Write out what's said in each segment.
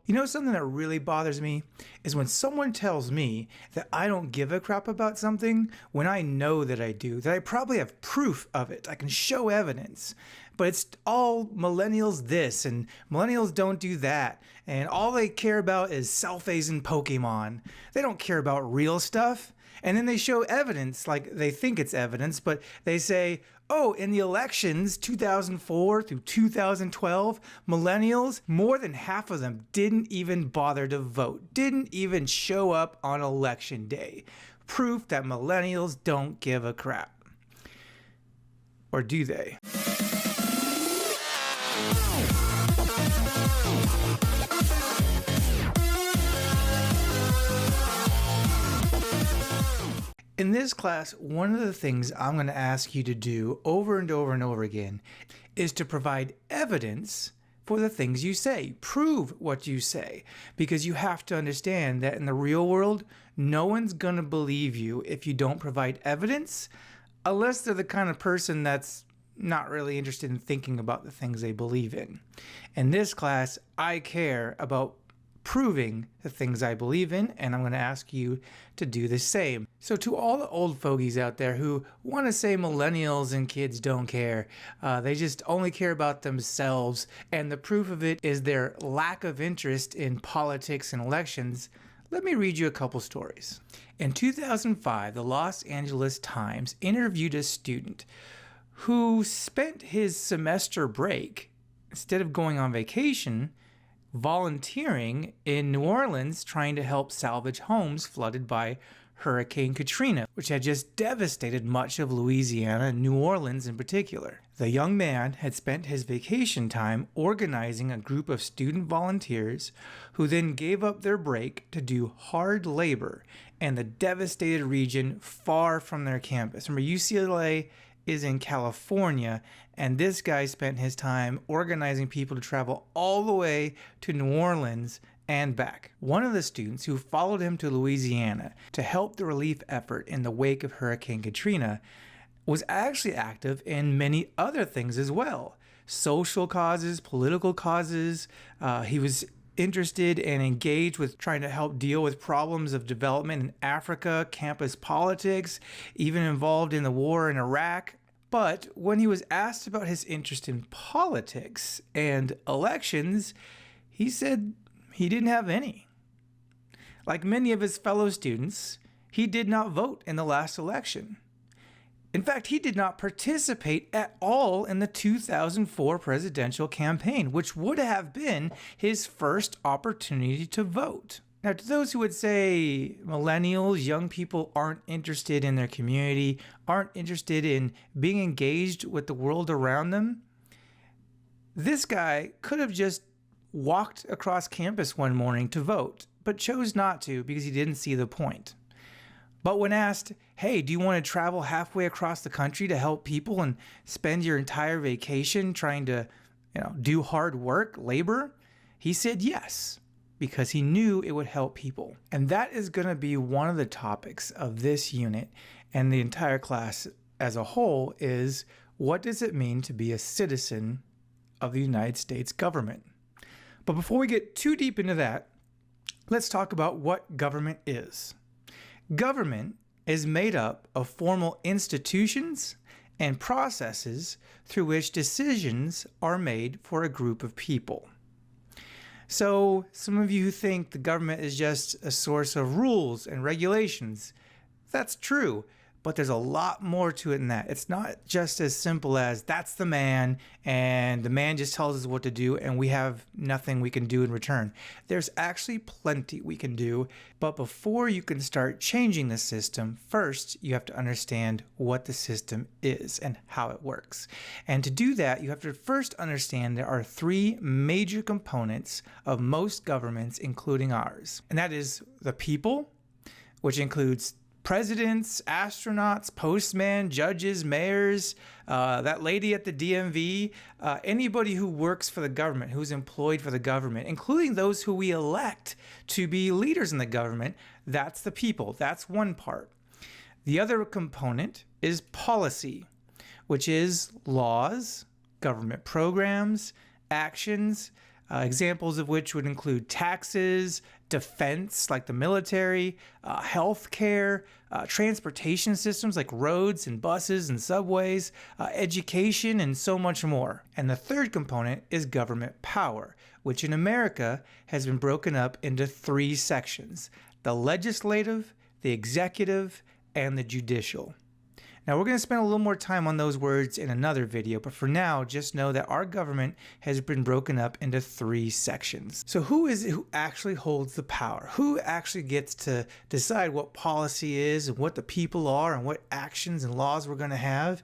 You know, something that really bothers me is when someone tells me that I don't give a crap about something when I know that I do, that I probably have proof of it. I can show evidence. But it's all millennials this and millennials don't do that. And all they care about is selfies and Pokemon. They don't care about real stuff. And then they show evidence, like they think it's evidence, but they say, oh, in the elections 2004 through 2012, millennials, more than half of them didn't even bother to vote, didn't even show up on election day. Proof that millennials don't give a crap. Or do they? In this class, one of the things I'm going to ask you to do over and over and over again is to provide evidence for the things you say. Prove what you say, because you have to understand that in the real world, no one's going to believe you if you don't provide evidence, unless they're the kind of person that's not really interested in thinking about the things they believe in. In this class, I care about proving the things I believe in, and I'm going to ask you to do the same. So to all the old fogies out there who want to say millennials and kids don't care, they just only care about themselves, and the proof of it is their lack of interest in politics and elections, let me read you a couple stories. In 2005, the Los Angeles Times interviewed a student who spent his semester break, instead of going on vacation, volunteering in New Orleans trying to help salvage homes flooded by Hurricane Katrina, which had just devastated much of Louisiana and New Orleans in particular. The young man had spent his vacation time organizing a group of student volunteers who then gave up their break to do hard labor in the devastated region far from their campus. Remember, UCLA is in California, and this guy spent his time organizing people to travel all the way to New Orleans and back. One of the students who followed him to Louisiana to help the relief effort in the wake of Hurricane Katrina was actually active in many other things as well. Social causes, political causes. He was interested and engaged with trying to help deal with problems of development in Africa, campus politics, even involved in the war in Iraq. But when he was asked about his interest in politics and elections, he said he didn't have any. Like many of his fellow students, he did not vote in the last election. In fact, he did not participate at all in the 2004 presidential campaign, which would have been his first opportunity to vote. Now, to those who would say millennials, young people aren't interested in their community, aren't interested in being engaged with the world around them, this guy could have just walked across campus one morning to vote, but chose not to because he didn't see the point. But when asked, hey, do you want to travel halfway across the country to help people and spend your entire vacation trying to, do hard work, labor? He said yes, because he knew it would help people. And that is going to be one of the topics of this unit and the entire class as a whole is, what does it mean to be a citizen of the United States government? But before we get too deep into that, let's talk about what government is. Government is made up of formal institutions and processes through which decisions are made for a group of people. So some of you think the government is just a source of rules and regulations. That's true, but there's a lot more to it than that. It's not just as simple as that's the man and the man just tells us what to do and we have nothing we can do in return. There's actually plenty we can do, but before you can start changing the system, first you have to understand what the system is and how it works. And to do that, you have to first understand there are three major components of most governments, including ours. And that is the people, which includes presidents, astronauts, postmen, judges, mayors, that lady at the DMV, anybody who works for the government, who's employed for the government, including those who we elect to be leaders in the government, that's the people. That's one part. The other component is policy, which is laws, government programs, actions, examples of which would include taxes, defense like the military, health care, transportation systems like roads and buses and subways, education, and so much more. And the third component is government power, which in America has been broken up into three sections: the legislative, the executive, and the judicial. Now, we're going to spend a little more time on those words in another video, but for now, just know that our government has been broken up into three sections. So who is it who actually holds the power? Who actually gets to decide what policy is and what the people are and what actions and laws we're going to have?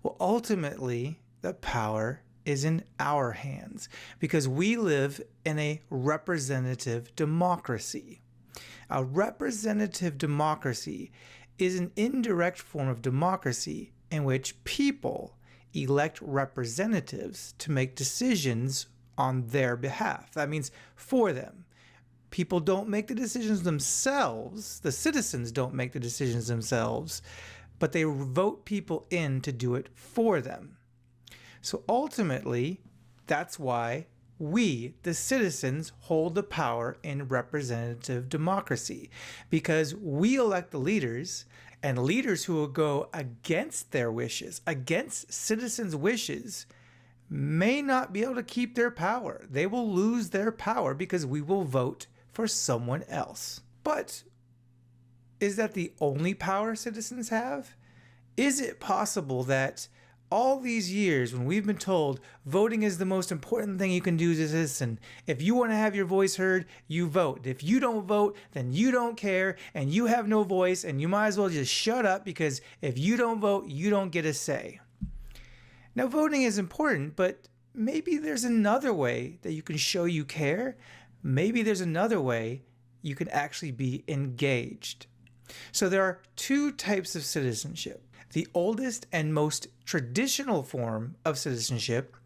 Well, ultimately, the power is in our hands because we live in a representative democracy. A representative democracy is an indirect form of democracy in which people elect representatives to make decisions on their behalf. That means for them. People don't make the decisions themselves. The citizens don't make the decisions themselves, but they vote people in to do it for them. So ultimately, that's why we, the citizens, hold the power in representative democracy, because we elect the leaders, and leaders who will go against their wishes, against citizens' wishes, may not be able to keep their power. They will lose their power because we will vote for someone else. But is that the only power citizens have? Is it possible that all these years when we've been told voting is the most important thing you can do as a citizen, if you want to have your voice heard, you vote. If you don't vote, then you don't care and you have no voice and you might as well just shut up because if you don't vote, you don't get a say. Now, voting is important, but maybe there's another way that you can show you care. Maybe there's another way you can actually be engaged. So there are two types of citizenship. The oldest and most traditional form of citizenship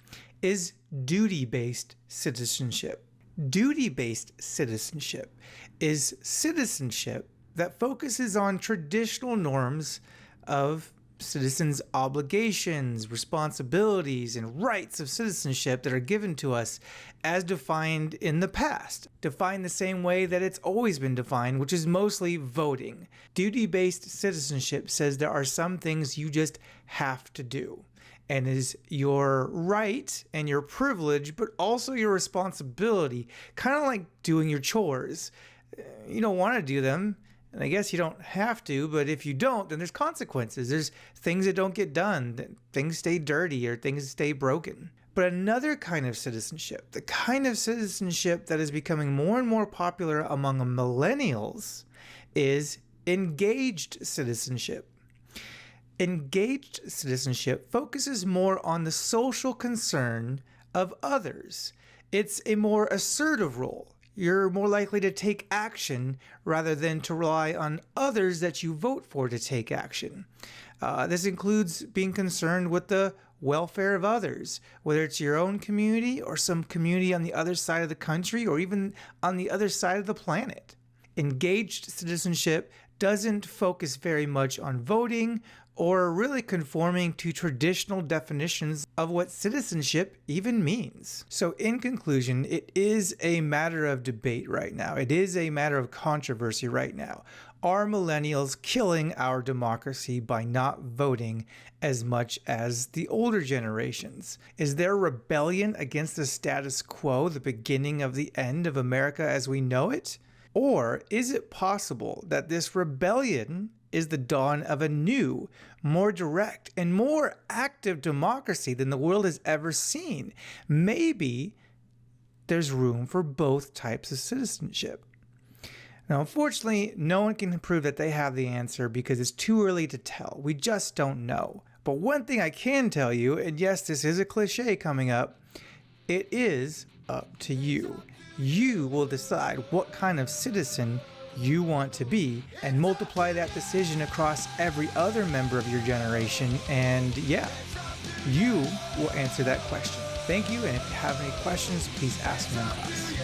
is duty-based citizenship. Duty-based citizenship is citizenship that focuses on traditional norms of citizens' obligations, responsibilities, and rights of citizenship that are given to us as defined in the past, defined the same way that it's always been defined, which is mostly voting. Duty-based citizenship says there are some things you just have to do, and is your right and your privilege, but also your responsibility, kind of like doing your chores. You don't want to do them, and I guess you don't have to, but if you don't, then there's consequences. There's things that don't get done, things stay dirty or things stay broken. But another kind of citizenship, the kind of citizenship that is becoming more and more popular among millennials, is engaged citizenship. Engaged citizenship focuses more on the social concern of others. It's a more assertive role. You're more likely to take action rather than to rely on others that you vote for to take action. This includes being concerned with the welfare of others, whether it's your own community or some community on the other side of the country or even on the other side of the planet. Engaged citizenship doesn't focus very much on voting or really conforming to traditional definitions of what citizenship even means. So in conclusion, it is a matter of debate right now. It is a matter of controversy right now. Are millennials killing our democracy by not voting as much as the older generations? Is there rebellion against the status quo, the beginning of the end of America as we know it? Or is it possible that this rebellion is the dawn of a new, more direct, and more active democracy than the world has ever seen? Maybe there's room for both types of citizenship. Now, unfortunately, no one can prove that they have the answer because it's too early to tell. We just don't know. But one thing I can tell you, and yes, this is a cliche coming up, it is up to you. You will decide what kind of citizen you want to be and multiply that decision across every other member of your generation. And yeah, you will answer that question. Thank you. And if you have any questions, please ask me in class.